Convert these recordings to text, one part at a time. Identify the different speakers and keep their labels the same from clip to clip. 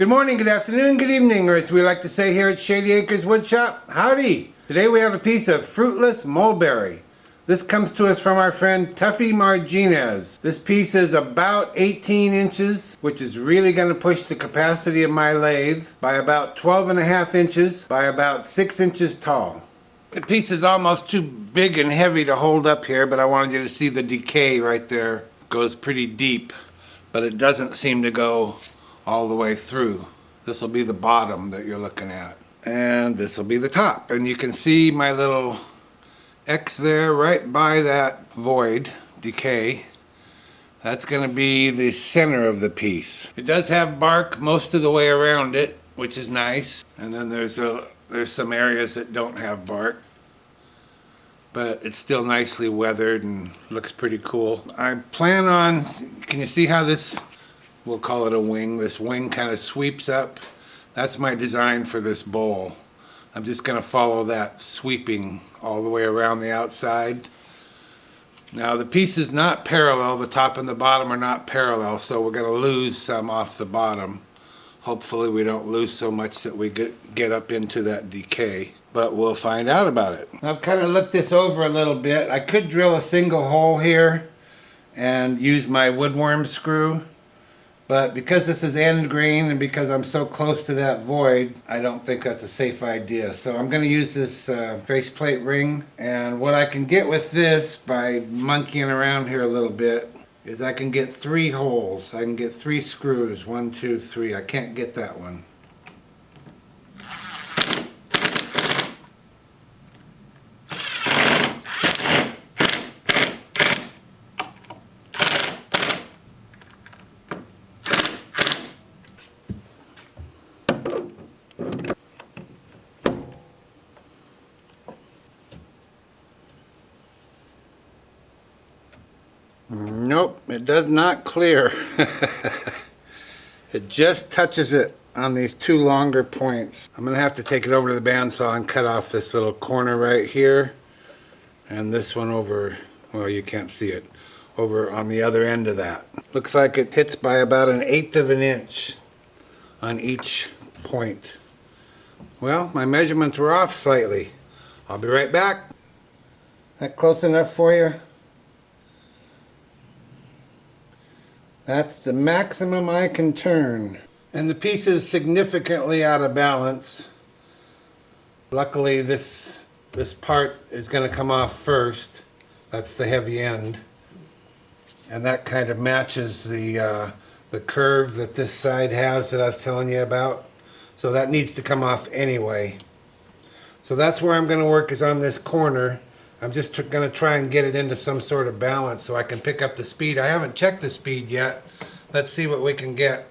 Speaker 1: Good morning, good afternoon, good evening, or as we like to say here at Shady Acres Woodshop, howdy! Today we have a piece of Fruitless Mulberry. This comes to us from our friend Tuffy Marginez. This piece is about 18 inches, which is really going to push the capacity of my lathe by about 12.5 inches by about 6 inches tall. The piece is almost too big and heavy to hold up here, but I wanted you to see the decay right there. It goes pretty deep, but it doesn't seem to go all the way through. This will be the bottom that you're looking at, and this will be the top, and you can see my little X there right by that void decay. That's going to be the center of the piece. It does have bark most of the way around it, which is nice, and then there's some areas that don't have bark, but it's still nicely weathered and looks pretty cool. I plan on, can you see how this, we'll call it a wing, this wing kind of sweeps up? That's my design for this bowl. I'm just going to follow that sweeping all the way around the outside. Now the piece is not parallel, the top and the bottom are not parallel, so we're going to lose some off the bottom. Hopefully we don't lose so much that we get up into that decay, but we'll find out about it. I've kind of looked this over a little bit. I could drill a single hole here and use my woodworm screw, but because this is end grain and because I'm so close to that void, I don't think that's a safe idea. So I'm going to use this faceplate ring, and what I can get with this by monkeying around here a little bit is I can get 3 holes. I can get 3 screws. 1, 2, 3. I can't get that one. Nope, it does not clear. It just touches it on these 2 longer points. I'm going to have to take it over to the bandsaw and cut off this little corner right here, and this one over, well, you can't see it, over on the other end of that. Looks like it hits by about 1/8 of an inch on each point. Well, my measurements were off slightly. I'll be right back. That close enough for you? That's the maximum I can turn. And the piece is significantly out of balance. Luckily this part is going to come off first. That's the heavy end. And that kind of matches the curve that this side has that I was telling you about. So that needs to come off anyway. So that's where I'm going to work, is on this corner. I'm just going to try and get it into some sort of balance so I can pick up the speed. I haven't checked the speed yet. Let's see what we can get.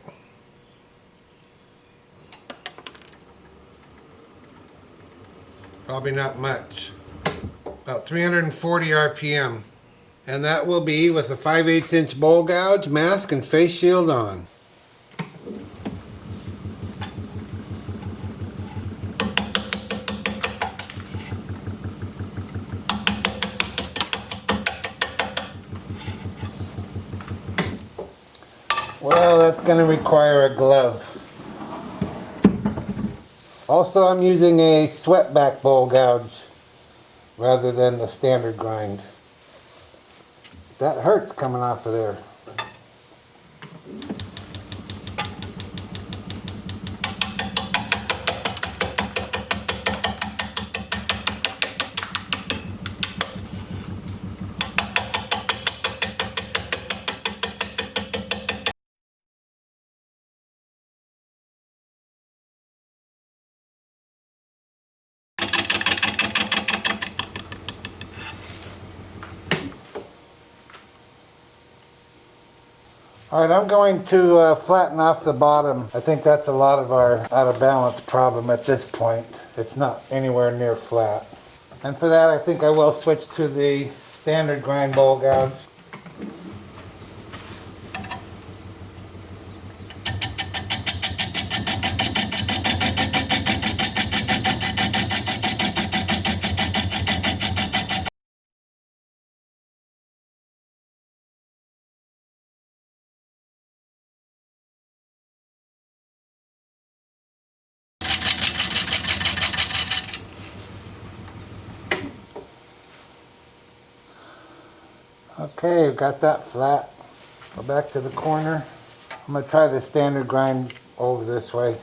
Speaker 1: Probably not much. About 340 RPM. And that will be with a 5/8 inch bowl gouge, mask, and face shield on. Well, that's going to require a glove. Also, I'm using a swept-back bowl gouge rather than the standard grind. That hurts coming off of there. Alright, I'm going to flatten off the bottom. I think that's a lot of our out of balance problem at this point. It's not anywhere near flat. And for that, I think I will switch to the standard grind bowl gouge. Okay, got that flat. Go back to the corner. I'm going to try the standard grind over this way.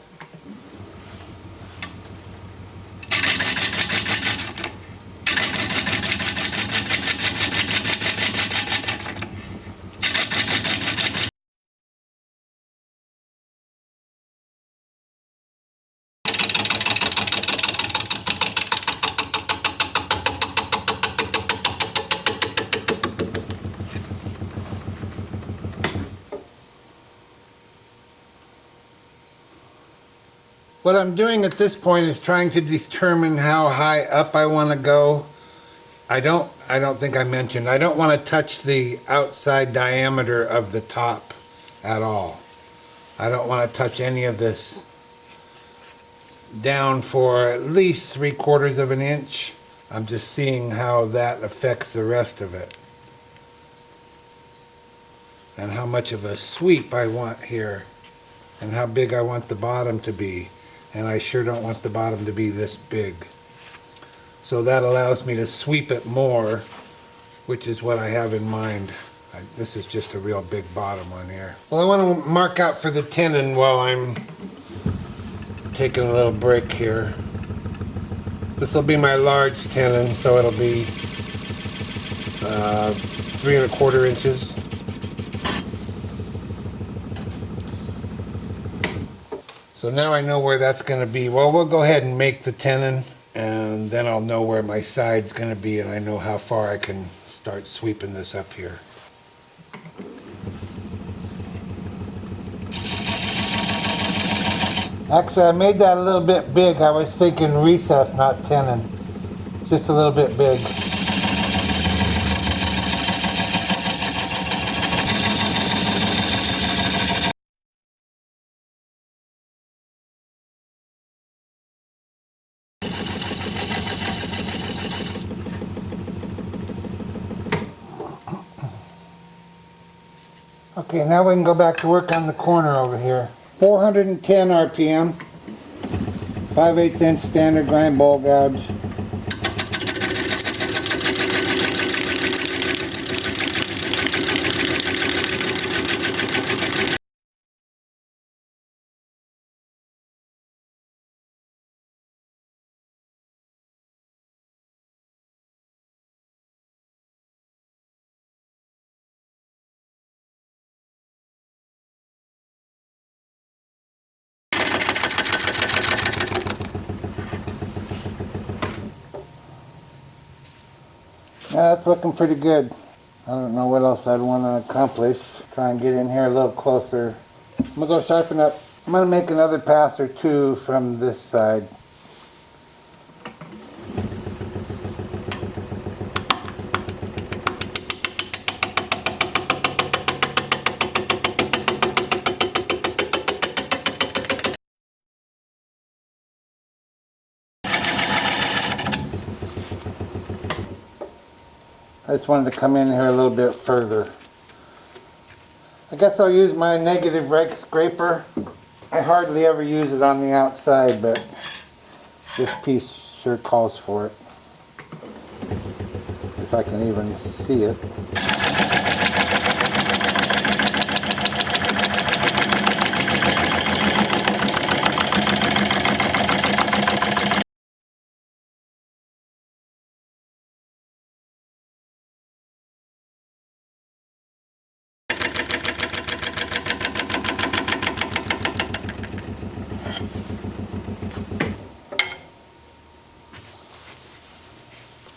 Speaker 1: What I'm doing at this point is trying to determine how high up I want to go. I don't think I mentioned, I don't want to touch the outside diameter of the top at all. I don't want to touch any of this down for at least 3/4 of an inch. I'm just seeing how that affects the rest of it. And how much of a sweep I want here. And how big I want the bottom to be. And I sure don't want the bottom to be this big. So that allows me to sweep it more, which is what I have in mind. This is just a real big bottom one here. Well, I want to mark out for the tenon while I'm taking a little break here. This will be my large tenon, so it'll be 3 1/4 inches. So now I know where that's going to be. Well, we'll go ahead and make the tenon, and then I'll know where my side's going to be, and I know how far I can start sweeping this up here. Actually, I made that a little bit big. I was thinking recess, not tenon. It's just a little bit big. Okay, now we can go back to work on the corner over here. 410 RPM, 5/8 inch standard grind bowl gouge. Yeah, that's looking pretty good. I don't know what else I'd want to accomplish. Try and get in here a little closer. I'm going to go sharpen up. I'm going to make another pass or two from this side. I just wanted to come in here a little bit further. I guess I'll use my negative rake scraper. I hardly ever use it on the outside, but this piece sure calls for it. If I can even see it.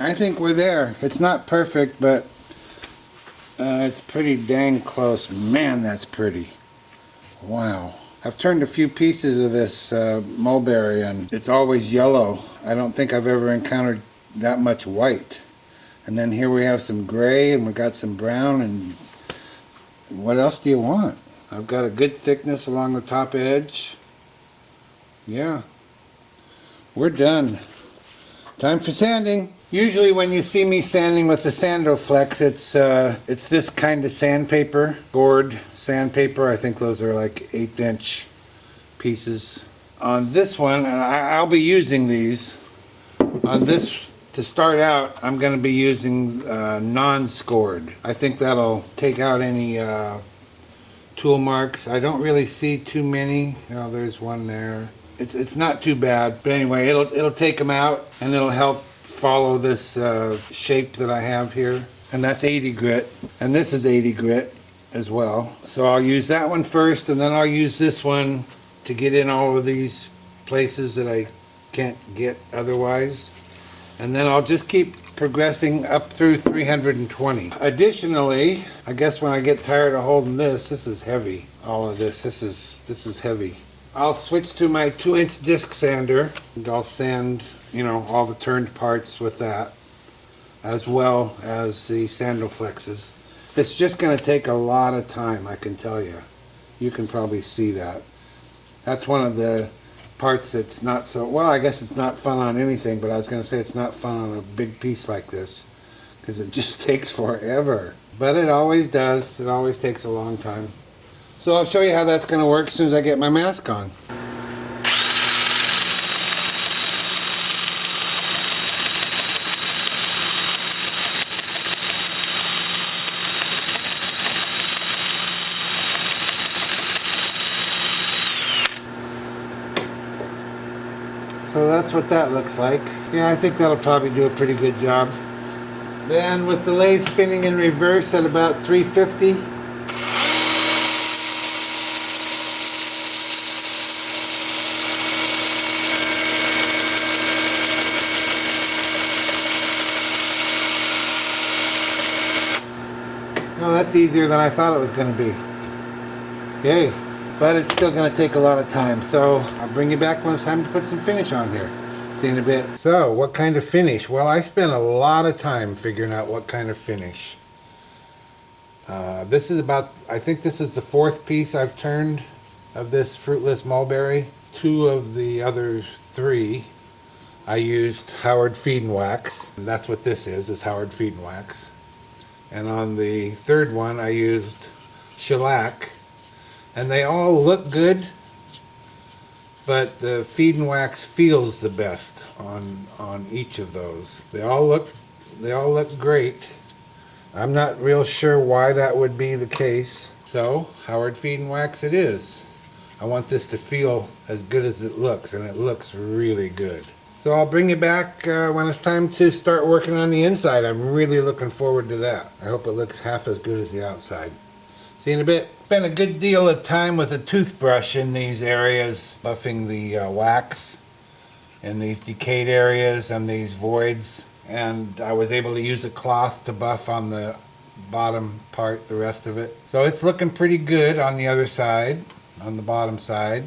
Speaker 1: I think we're there. It's not perfect, but it's pretty dang close. Man, that's pretty. Wow. I've turned a few pieces of this mulberry, and it's always yellow. I don't think I've ever encountered that much white. And then here we have some gray, and we've got some brown, and what else do you want? I've got a good thickness along the top edge. Yeah. We're done. Time for sanding. Usually when you see me sanding with the Sandoflex, it's this kind of sandpaper, gourd sandpaper. I think those are like 1/8 inch pieces. On this one, and I'll be using these, on this To start out, I'm going to be using non-scored. I think that'll take out any tool marks. I don't really see too many. Oh, there's one there. It's not too bad, but anyway, it'll take them out and it'll help follow this shape that I have here. And that's 80 grit, and this is 80 grit as well. So I'll use that one first, and then I'll use this one to get in all of these places that I can't get otherwise. And then I'll just keep progressing up through 320. Additionally, I guess when I get tired of holding this is heavy. All of this is heavy. I'll switch to my 2-inch disc sander, and I'll sand, you know, all the turned parts with that, as well as the sandal flexes. It's just going to take a lot of time, I can tell you. You can probably see that. That's one of the parts that's not so, well, I guess it's not fun on anything, but I was going to say it's not fun on a big piece like this, because it just takes forever. But it always does. It always takes a long time. So I'll show you how that's going to work as soon as I get my mask on. So that's what that looks like. Yeah, I think that'll probably do a pretty good job. Then with the lathe spinning in reverse at about 350. No, that's easier than I thought it was going to be. Yay. But it's still going to take a lot of time, so I'll bring you back when it's time to put some finish on here. See you in a bit. So, what kind of finish? Well, I spent a lot of time figuring out what kind of finish. This is about, I think this is the 4th piece I've turned of this Fruitless Mulberry. 2 of the other 3 I used Howard Feed and Wax. And that's what this is Howard Feed and Wax. And on the 3rd one I used Shellac. And they all look good, but the Feed and Wax feels the best on each of those. They all look great. I'm not real sure why that would be the case. So, Howard Feed and Wax it is. I want this to feel as good as it looks, and it looks really good. So I'll bring you back when it's time to start working on the inside. I'm really looking forward to that. I hope it looks half as good as the outside. See you in a bit. Spent a good deal of time with a toothbrush in these areas, buffing the wax in these decayed areas and these voids. And I was able to use a cloth to buff on the bottom part, the rest of it. So it's looking pretty good on the other side, on the bottom side.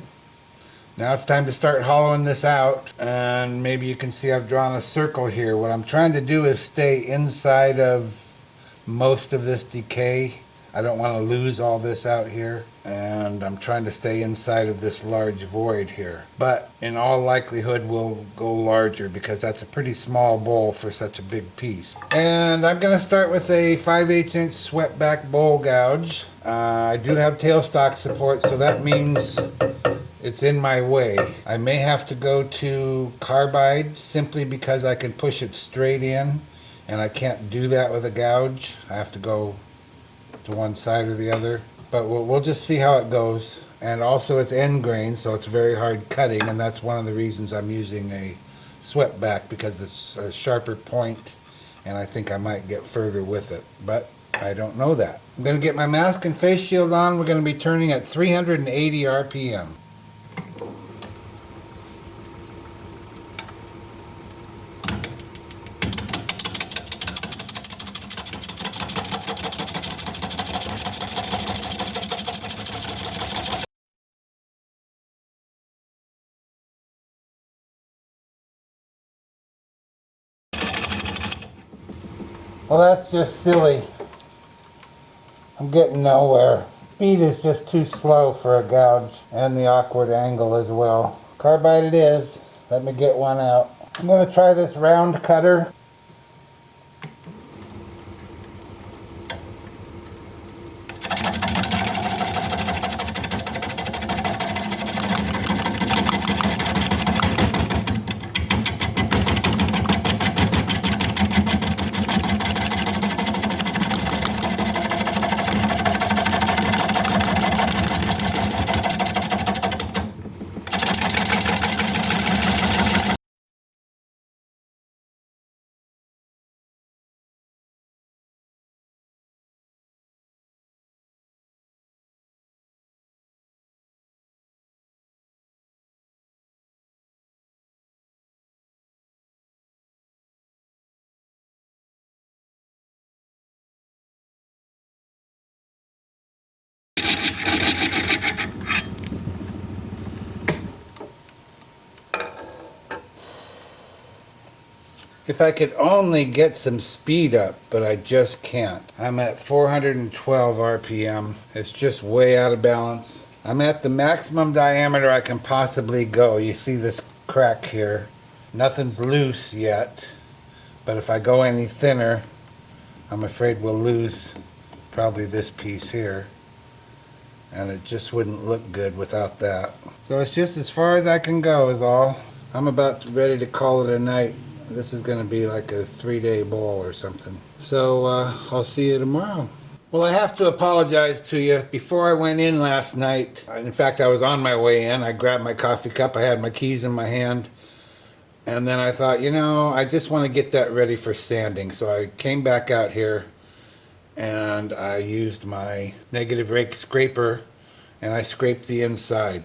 Speaker 1: Now it's time to start hollowing this out, and maybe you can see I've drawn a circle here. What I'm trying to do is stay inside of most of this decay. I don't want to lose all this out here, and I'm trying to stay inside of this large void here. But in all likelihood we'll go larger, because that's a pretty small bowl for such a big piece. And I'm going to start with a 5/8 inch swept back bowl gouge. I do have tailstock support, so that means it's in my way. I may have to go to carbide simply because I can push it straight in, and I can't do that with a gouge. I have to go to one side or the other, but we'll just see how it goes. And also it's end grain, so it's very hard cutting, and that's one of the reasons I'm using a swept back, because it's a sharper point and I think I might get further with it, but I don't know that. I'm going to get my mask and face shield on. We're going to be turning at 380 RPM. Well, that's just silly. I'm getting nowhere. Speed is just too slow for a gouge, and the awkward angle as well. Carbide it is. Let me get one out. I'm going to try this round cutter. If I could only get some speed up, but I just can't. I'm at 412 RPM. It's just way out of balance. I'm at the maximum diameter I can possibly go. You see this crack here. Nothing's loose yet, but if I go any thinner, I'm afraid we'll lose probably this piece here. And it just wouldn't look good without that. So it's just as far as I can go is all. I'm about ready to call it a night. This is going to be like a 3-day bowl or something. So I'll see you tomorrow. Well, I have to apologize to you. Before I went in last night, in fact, I was on my way in. I grabbed my coffee cup. I had my keys in my hand. And then I thought, you know, I just want to get that ready for sanding. So I came back out here and I used my negative rake scraper and I scraped the inside.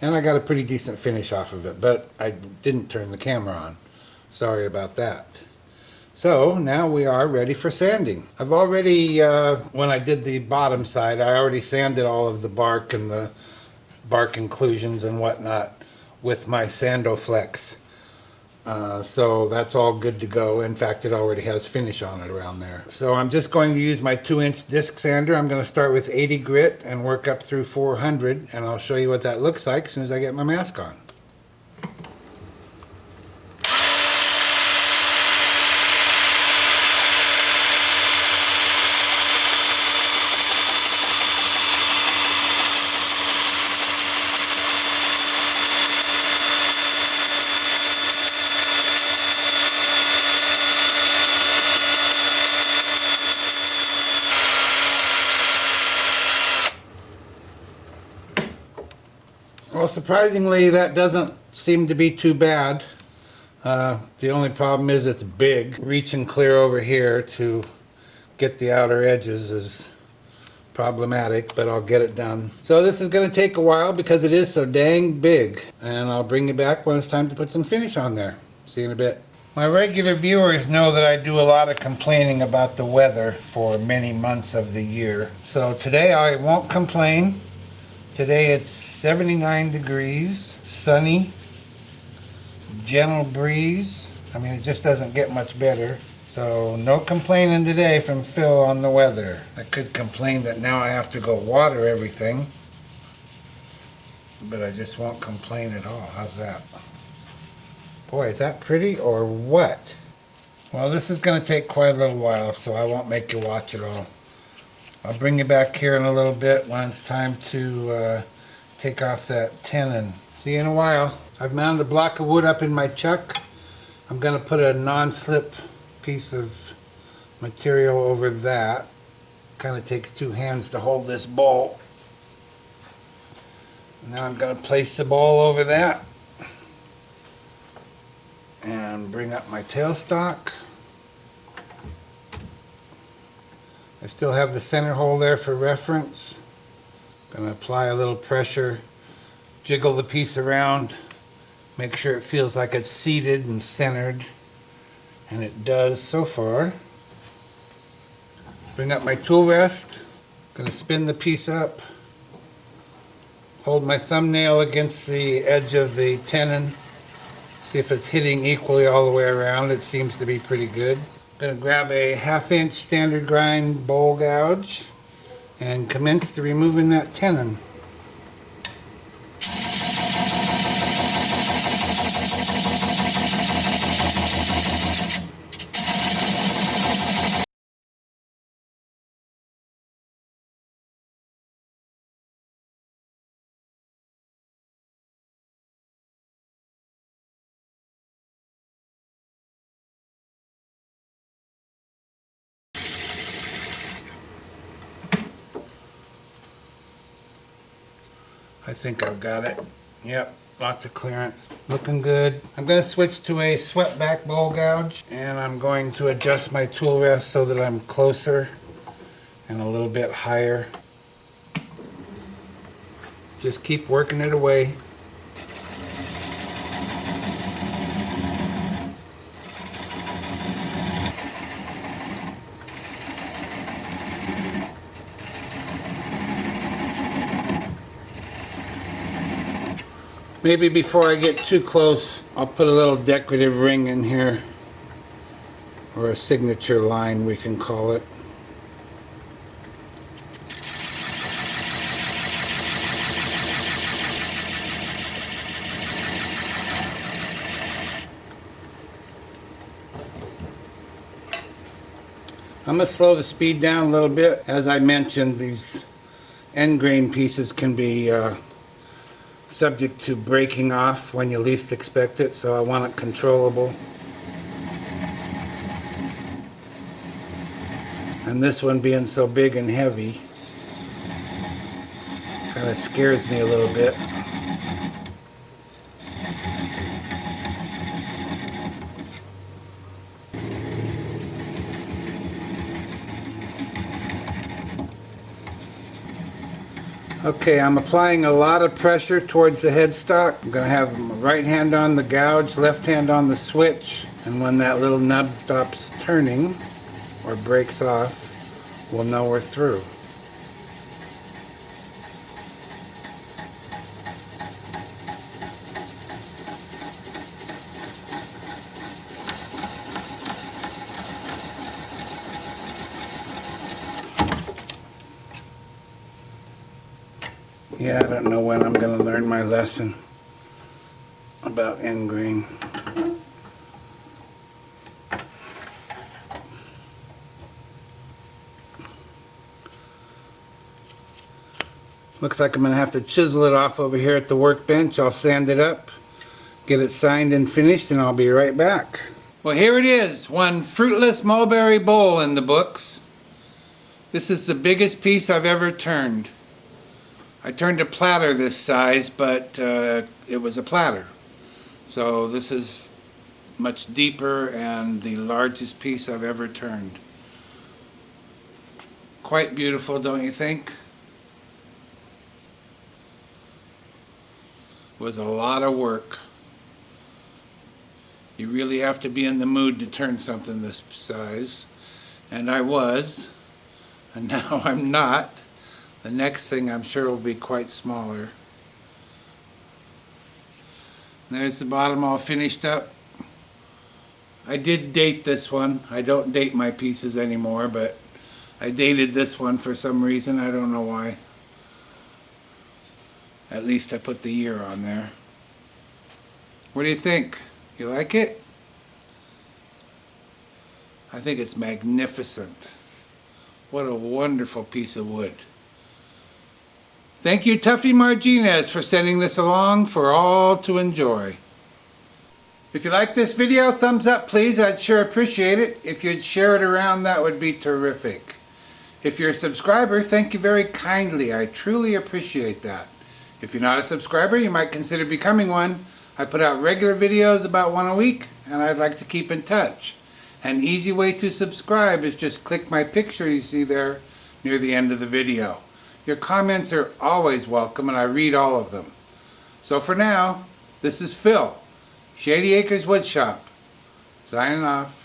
Speaker 1: And I got a pretty decent finish off of it, but I didn't turn the camera on. Sorry about that. So now we are ready for sanding. I've already, when I did the bottom side, I already sanded all of the bark and the bark inclusions and whatnot with my Sandoflex. So that's all good to go. In fact, it already has finish on it around there. So I'm just going to use my 2-inch disc sander. I'm going to start with 80 grit and work up through 400, and I'll show you what that looks like as soon as I get my mask on. Well, surprisingly, that doesn't seem to be too bad. The only problem is it's big. Reaching clear over here to get the outer edges is problematic, but I'll get it done. So this is going to take a while because it is so dang big. And I'll bring you back when it's time to put some finish on there. See you in a bit. My regular viewers know that I do a lot of complaining about the weather for many months of the year. So today I won't complain. Today it's 79 degrees, sunny, gentle breeze. I mean, it just doesn't get much better. So no complaining today from Phil on the weather. I could complain that now I have to go water everything, but I just won't complain at all. How's that? Boy, is that pretty or what? Well, this is going to take quite a little while, so I won't make you watch it all. I'll bring you back here in a little bit when it's time to take off that tenon. See you in a while. I've mounted a block of wood up in my chuck. I'm going to put a non-slip piece of material over that. Kind of takes 2 hands to hold this bowl. Now I'm going to place the bowl over that and bring up my tailstock. I still have the center hole there for reference. Going to apply a little pressure, jiggle the piece around, make sure it feels like it's seated and centered, and it does so far. Bring up my tool rest, going to spin the piece up, hold my thumbnail against the edge of the tenon, see if it's hitting equally all the way around. It seems to be pretty good. Going to grab a 1/2-inch standard grind bowl gouge and commence to removing that tenon. I think I've got it. Yep, lots of clearance. Looking good. I'm going to switch to a swept back bowl gouge, and I'm going to adjust my tool rest so that I'm closer and a little bit higher. Just keep working it away. Maybe before I get too close, I'll put a little decorative ring in here or a signature line we can call it. I'm going to slow the speed down a little bit. As I mentioned, these end grain pieces can be subject to breaking off when you least expect it, so I want it controllable. And this one being so big and heavy kind of scares me a little bit. Okay, I'm applying a lot of pressure towards the headstock. I'm going to have my right hand on the gouge, left hand on the switch, and when that little nub stops turning or breaks off, we'll know we're through. Yeah, I don't know when I'm going to learn my lesson about end grain. Looks like I'm going to have to chisel it off over here at the workbench. I'll sand it up, get it signed and finished, and I'll be right back. Well, here it is, one Fruitless Mulberry bowl in the books. This is the biggest piece I've ever turned. I turned a platter this size, but it was a platter. So this is much deeper and the largest piece I've ever turned. Quite beautiful, don't you think? Was a lot of work. You really have to be in the mood to turn something this size. And I was, and now I'm not. The next thing I'm sure will be quite smaller. There's the bottom all finished up. I did date this one. I don't date my pieces anymore, but I dated this one for some reason. I don't know why. At least I put the year on there. What do you think? You like it? I think it's magnificent. What a wonderful piece of wood. Thank you, Tuffy Marginez, for sending this along for all to enjoy. If you like this video, thumbs up please. I'd sure appreciate it. If you'd share it around, that would be terrific. If you're a subscriber, thank you very kindly. I truly appreciate that. If you're not a subscriber, you might consider becoming one. I put out regular videos about one a week, and I'd like to keep in touch. An easy way to subscribe is just click my picture you see there near the end of the video. Your comments are always welcome, and I read all of them. So for now, this is Phil, Shady Acres Woodshop, signing off.